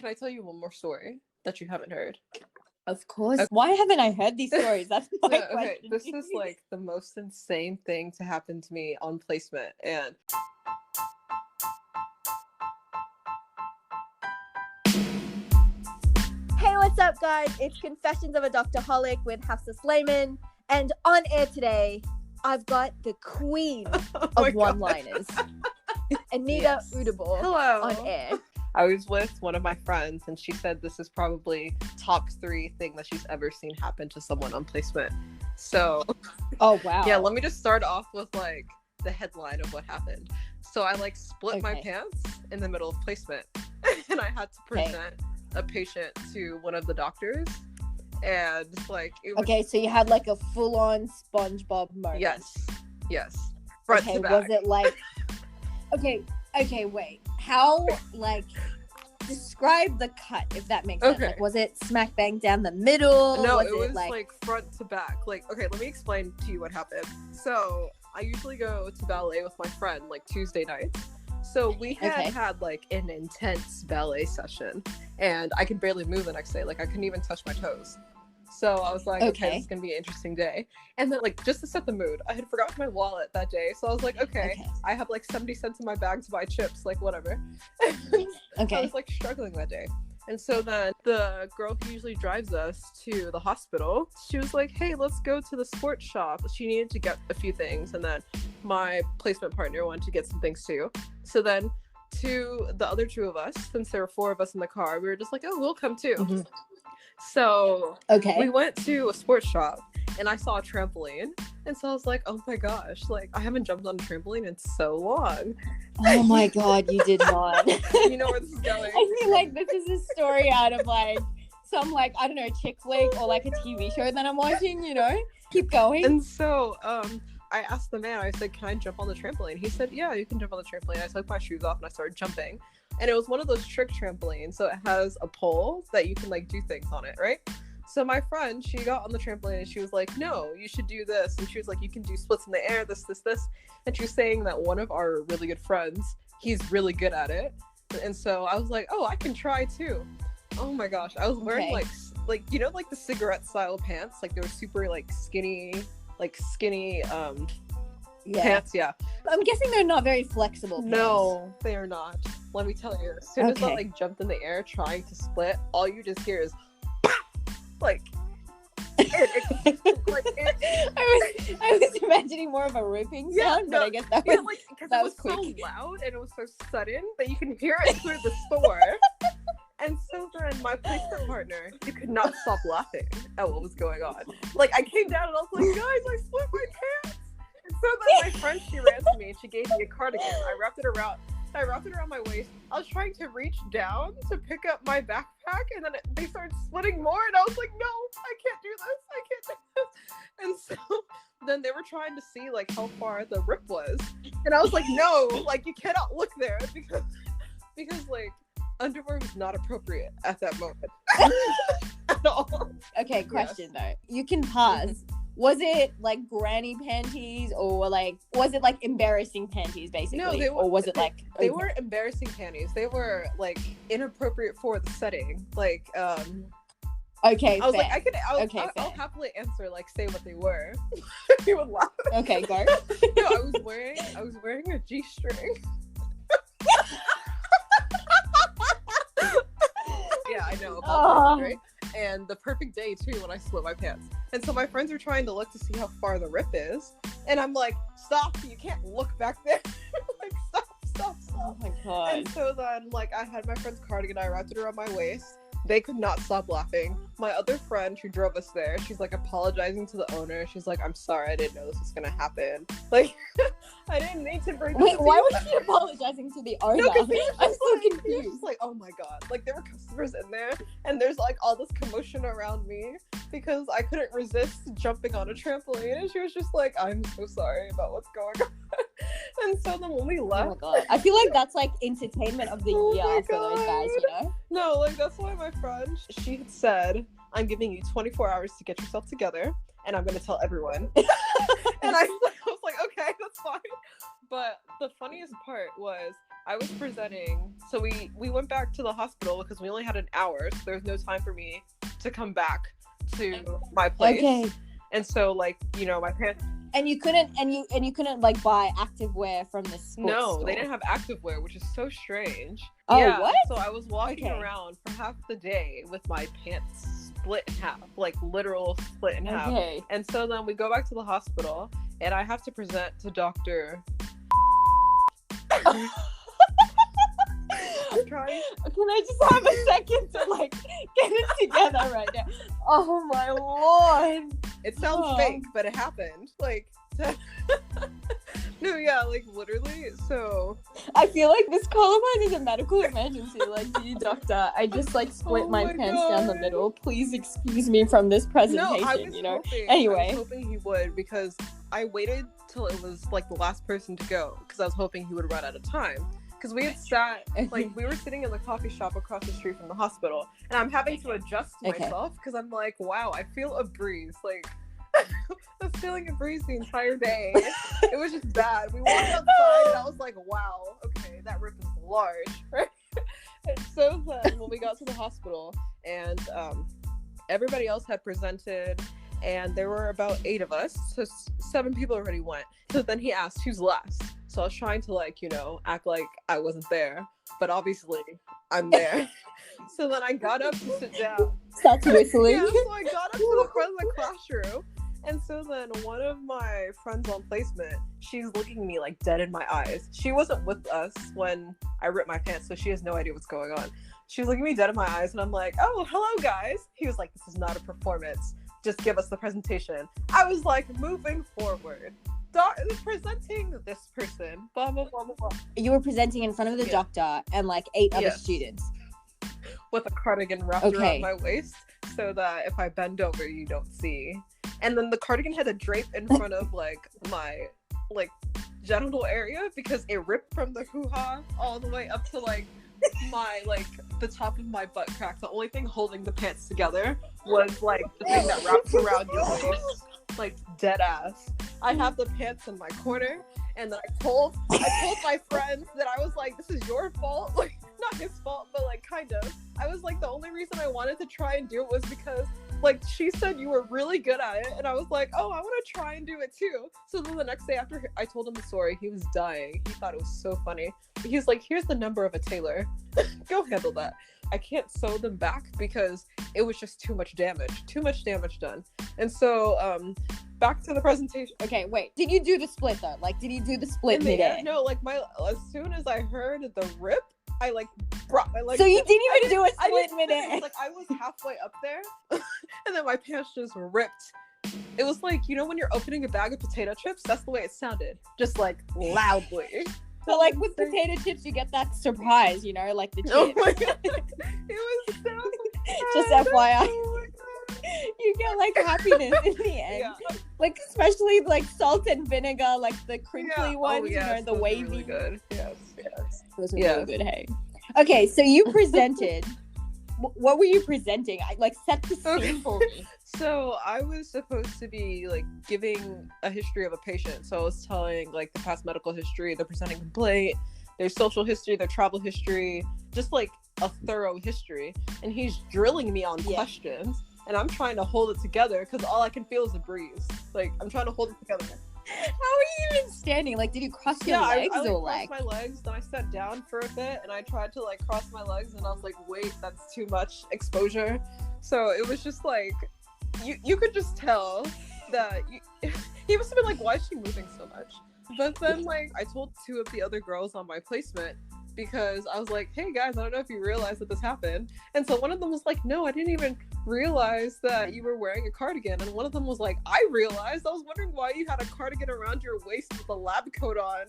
can I tell you one more story that you haven't heard? Of course. Okay. Why haven't I heard these stories? That's my question. Okay, this is like the most insane thing to happen to me on placement. And hey, what's up, guys? It's Confessions of a Doctorholic with Hafsa Slayman. And on air today, I've got the queen of one-liners, Anita Udable. Hello. On air. I was with one of my friends, and she said this is probably top 3 thing that she's ever seen happen to someone on placement. So, oh wow, yeah. Let me just start off with like the headline of what happened. So I like split my pants in the middle of placement, and I had to present a patient to one of the doctors, and like it was... so you had like a full-on SpongeBob moment. Yes. Front to back. Was it like? Okay, wait. How, like, describe the cut, if that makes sense. Like, was it smack bang down the middle? No, it was like front to back. Like, okay, let me explain to you what happened. So I usually go to ballet with my friend like Tuesday nights. So we had like an intense ballet session, and I could barely move the next day. Like, I couldn't even touch my toes. So I was like, okay, this is going to be an interesting day. And then, like, just to set the mood, I had forgotten my wallet that day. So I was like, okay. I have, like, 70 cents in my bag to buy chips, like, whatever. I was, like, struggling that day. And so then the girl who usually drives us to the hospital, she was like, hey, let's go to the sports shop. She needed to get a few things. And then my placement partner wanted to get some things, too. So then to the other 2 of us, since there were 4 of us in the car, we were just like, oh, we'll come, too. Mm-hmm. So we went to a sports shop, and I saw a trampoline, and so I was like, oh my gosh, like, I haven't jumped on a trampoline in so long. Oh my god, you did not. You know where this is going. I feel like this is a story out of like some, like, I don't know, chick flick or like a TV show that I'm watching, you know? Keep going. And so I asked the man, I said, can I jump on the trampoline? He said, yeah, you can jump on the trampoline. I took my shoes off and I started jumping. And it was one of those trick trampolines, so it has a pole that you can, like, do things on it, right? So my friend, she got on the trampoline, and she was like, no, you should do this. And she was like, you can do splits in the air, this. And she was saying that one of our really good friends, he's really good at it. And so I was like, oh, I can try, too. Oh, my gosh. I was wearing, like, you know, like, the cigarette-style pants? Like, they were super, like, skinny pants, yeah. I'm guessing they're not very flexible pants. No, they are not. Let me tell you. As soon as I like jumped in the air trying to split, all you just hear is like I was imagining more of a ripping sound, but I guess that was like, because it was quick. So loud and it was so sudden that you can hear it through the store. And so then my placement partner, he could not stop laughing at what was going on. Like, I came down and I was like, guys, I split my pants. And so then my friend, she ran to me and she gave me a cardigan. I wrapped it around my waist. I was trying to reach down to pick up my backpack, and then they started splitting more, and I was like, no, I can't do this. And so then they were trying to see like how far the rip was, and I was like, no, like, you cannot look there because like underwear was not appropriate at that moment at all. Okay, question though. You can pause. Mm-hmm. Was it like granny panties, or like, was it like embarrassing panties basically? No, or was it like... They weren't embarrassing panties. They were like inappropriate for the setting. Like, okay, I was fair. I'll happily answer, like, say what they were. You would laugh. Okay, go. No, I was wearing a G-string. Yeah, I know. Right? And the perfect day too when I split my pants. And so my friends are trying to look to see how far the rip is, and I'm like, stop, you can't look back there. Like, stop. Oh my god. And so then, like, I had my friend's cardigan, I wrapped it around my waist. They could not stop laughing. My other friend who drove us there, she's like apologizing to the owner. She's like, I'm sorry, I didn't know this was gonna happen. Like, I didn't need to bring Wait, why was she apologizing to the owner? No, I'm so confused. Just like, oh my god. Like, there were customers in there, and there's like all this commotion around me because I couldn't resist jumping on a trampoline, and she was just like, I'm so sorry about what's going on. And so then when we left... Oh my god. I feel like that's like entertainment of the year for those guys, you know? No, like, that's why my friend, she had said, I'm giving you 24 hours to get yourself together, and I'm going to tell everyone. And I was like, okay, that's fine. But the funniest part was I was presenting. So we went back to the hospital because we only had an hour. So there was no time for me to come back to my place. Okay. And so, like, you know, my parents. And you couldn't like buy activewear from the sports store. They didn't have activewear, which is so strange. Oh, yeah, what? So I was walking around for half the day with my pants split in half, like literal split in half. And so then we go back to the hospital, and I have to present to Dr. I'm trying. Can I just have a second to like get it together right now? Oh my lord! It sounds fake, but it happened. Like, no, yeah, like literally. So I feel like this Columbine is a medical emergency. Like, dear doctor, I just like split my pants down the middle. Please excuse me from this presentation. No, I was hoping, Anyway, I was hoping he would, because I waited till it was like the last person to go, because I was hoping he would run out of time. Because we had sat, like, we were sitting in the coffee shop across the street from the hospital, and I'm having to adjust myself because I'm like, wow, I feel a breeze. Like, I was feeling a breeze the entire day. It was just bad. We walked outside, and I was like, wow, okay, that rip is large. Right? And so then, when we got to the hospital, and everybody else had presented, and there were about 8 of us, so 7 people already went. So then he asked, who's last? So I was trying to, like, you know, act like I wasn't there, but obviously I'm there. So then I got up to sit down. Starts whistling. Yeah, so I got up to the front of the classroom, and so then one of my friends on placement, she's looking me like dead in my eyes. She wasn't with us when I ripped my pants, so she has no idea what's going on. She was looking me dead in my eyes, and I'm like, oh, hello guys. He was like, this is not a performance. Just give us the presentation. I was like, moving forward. Presenting this person, blah blah blah blah blah. You were presenting in front of the doctor and like 8 other students with a cardigan wrapped around my waist, so that if I bend over, you don't see. And then the cardigan had a drape in front of like my like genital area, because it ripped from the hoo-ha all the way up to like my like the top of my butt crack. The only thing holding the pants together was like the thing that wraps around your waist. Like, dead ass. I have the pants in my corner, and then I told my friends that I was like, this is your fault. Like, not his fault, but like kind of. I was like, the only reason I wanted to try and do it was because like she said you were really good at it, and I was like, oh, I want to try and do it too. So then the next day after I told him the story, he was dying. He thought it was so funny. He was like, here's the number of a tailor. Go handle that. I can't sew them back because it was just too much damage done. And so back to the presentation. Okay, wait, did you do the split though? Like, did you do the split mid-air? No, like as soon as I heard the rip, I like brought my legs. So you didn't even do a split mid-air. Like, I was halfway up there, and then my pants just ripped. It was like, you know, when you're opening a bag of potato chips, that's the way it sounded, just like loudly. So like with potato chips, you get that surprise, you know, like the chips. Oh my god, it was so just FYI. You get like happiness in the end, like especially like salt and vinegar, like the crinkly ones, you know, the wavy. Really good. Yes. Those were really good. Hey, okay, so you presented. What were you presenting? Like, set the scene for me. So I was supposed to be like giving a history of a patient. So I was telling like the past medical history, the presenting complaint, their social history, their travel history, just like a thorough history. And he's drilling me on questions, and I'm trying to hold it together because all I can feel is a breeze. Like, I'm trying to hold it together. How are you even standing? Like, did you cross your legs I or crossed my legs, then I sat down for a bit, and I tried to like cross my legs, and I was like, wait, that's too much exposure. So it was just like, you could just tell that he must have been like, why is she moving so much? But then like I told 2 of the other girls on my placement, because I was like, hey guys, I don't know if you realize that this happened. And so one of them was like, no, I didn't even realize that you were wearing a cardigan. And one of them was like, I realized. I was wondering why you had a cardigan around your waist with a lab coat on.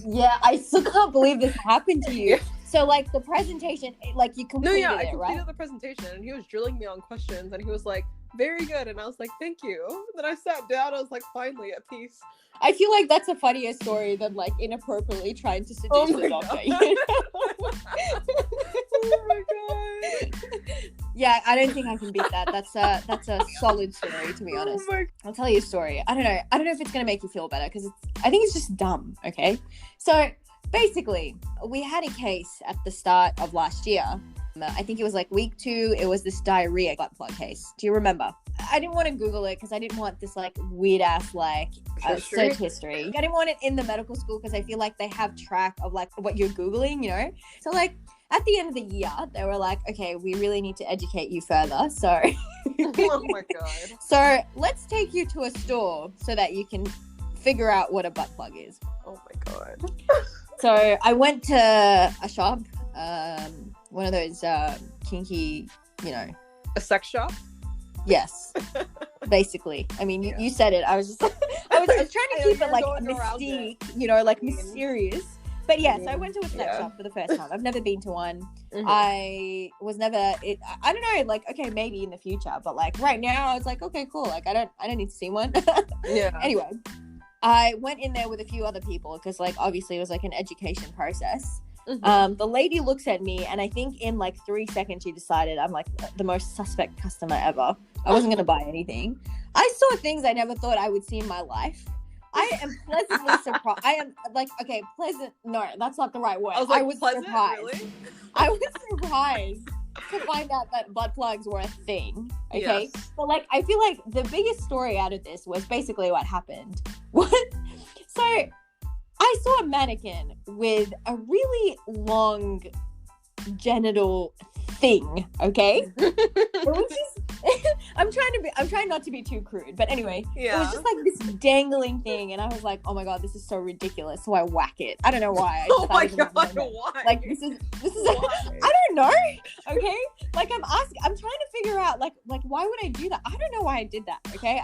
Yeah, I still can't believe this happened to you. So like the presentation, like you completed I completed right? the presentation, and he was drilling me on questions, and he was like, very good. And I was like, thank you. And then I sat down. I was like, finally at peace. I feel like that's a funnier story than like inappropriately trying to seduce the doctor. You know? Oh my god. Yeah, I don't think I can beat that. That's a solid story, to be honest. I'll tell you a story. I don't know if it's gonna make you feel better, because I think it's just dumb. Okay, so basically, we had a case at the start of last year. I think it was like week 2. It was this diarrhea butt plug case. Do you remember? I didn't want to Google it because I didn't want this like weird ass like search history. I didn't want it in the medical school because I feel like they have track of like what you're Googling, you know? So like at the end of the year, they were like, okay, we really need to educate you further. So, oh my God. So let's take you to a store so that you can figure out what a butt plug is. Oh my God. So I went to a shop, one of those kinky, you know. A sex shop? Yes, basically. I mean, you said it. I was just, I was trying to keep it like mystique, you know, like mysterious. But yes, I went to a sex shop for the first time. I've never been to one. Mm-hmm. I was never. I don't know. Like, okay, maybe in the future, but like right now, I was like, okay, cool. Like, I don't need to see one. Yeah. Anyway, I went in there with a few other people because, like, obviously, it was like an education process. Mm-hmm. The lady looks at me, and I think in like 3 seconds, she decided I'm like the most suspect customer ever. I wasn't gonna buy anything. I saw things I never thought I would see in my life. I am pleasantly surprised. I am like, okay, pleasant. No, that's not the right word. I was pleasant, surprised. Really? I was surprised to find out that butt plugs were a thing. Okay, yes. But like, I feel like the biggest story out of this was basically what happened. So I saw a mannequin with a really long genital thing. Okay, it was just. I'm trying not to be too crude, but anyway, It was just like this dangling thing, and I was like, oh my God, this is so ridiculous. So I whack it. I don't know why. Oh my God, why? Like this is I don't know. Okay, like I'm trying to figure out like why would I do that? I don't know why I did that. Okay,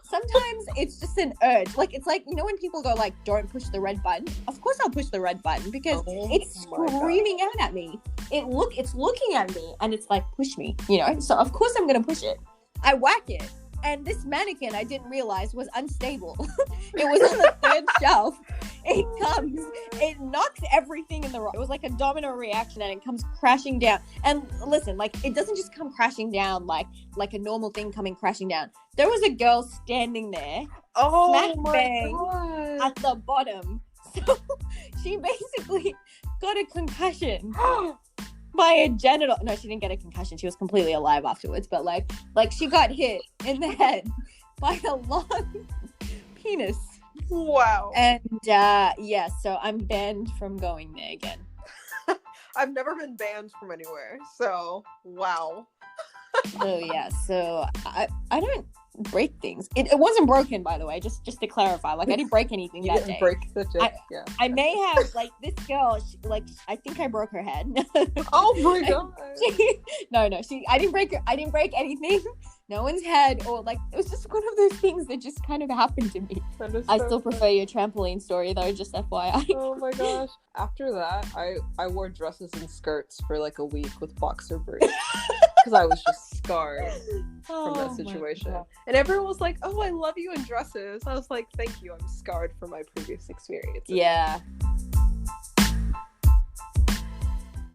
sometimes it's just an urge. Like it's like, you know, when people go like, don't push the red button. Of course I'll push the red button because it's screaming out at me. It's looking at me and it's like, push me, you know. So of course I'm gonna push it. I whack it, and this mannequin I didn't realize was unstable. It was on the 3rd shelf. It knocks everything in the room. It was like a domino reaction, and it comes crashing down. And listen, like, it doesn't just come crashing down like a normal thing coming crashing down. There was a girl standing there, smack bang at the bottom. So she basically got a concussion. By a genital. No, she didn't get a concussion. She was completely alive afterwards. But like she got hit in the head by a long penis. Wow. And so I'm banned from going there again. I've never been banned from anywhere. So wow. So yeah. So I don't break things. It wasn't broken, by the way, just to clarify. Like, I didn't break anything that day. Break the dick. I may have, like, this girl, I think I broke her head. Oh my God. I didn't break anything. No one's head, or like, it was just one of those things that just kind of happened to me. I still prefer your trampoline story though, just FYI. Oh my gosh. After that, I wore dresses and skirts for like a week with boxer briefs. Because I was just scarred from that situation. And everyone was like, oh, I love you in dresses. I was like, thank you. I'm scarred from my previous experience. Yeah.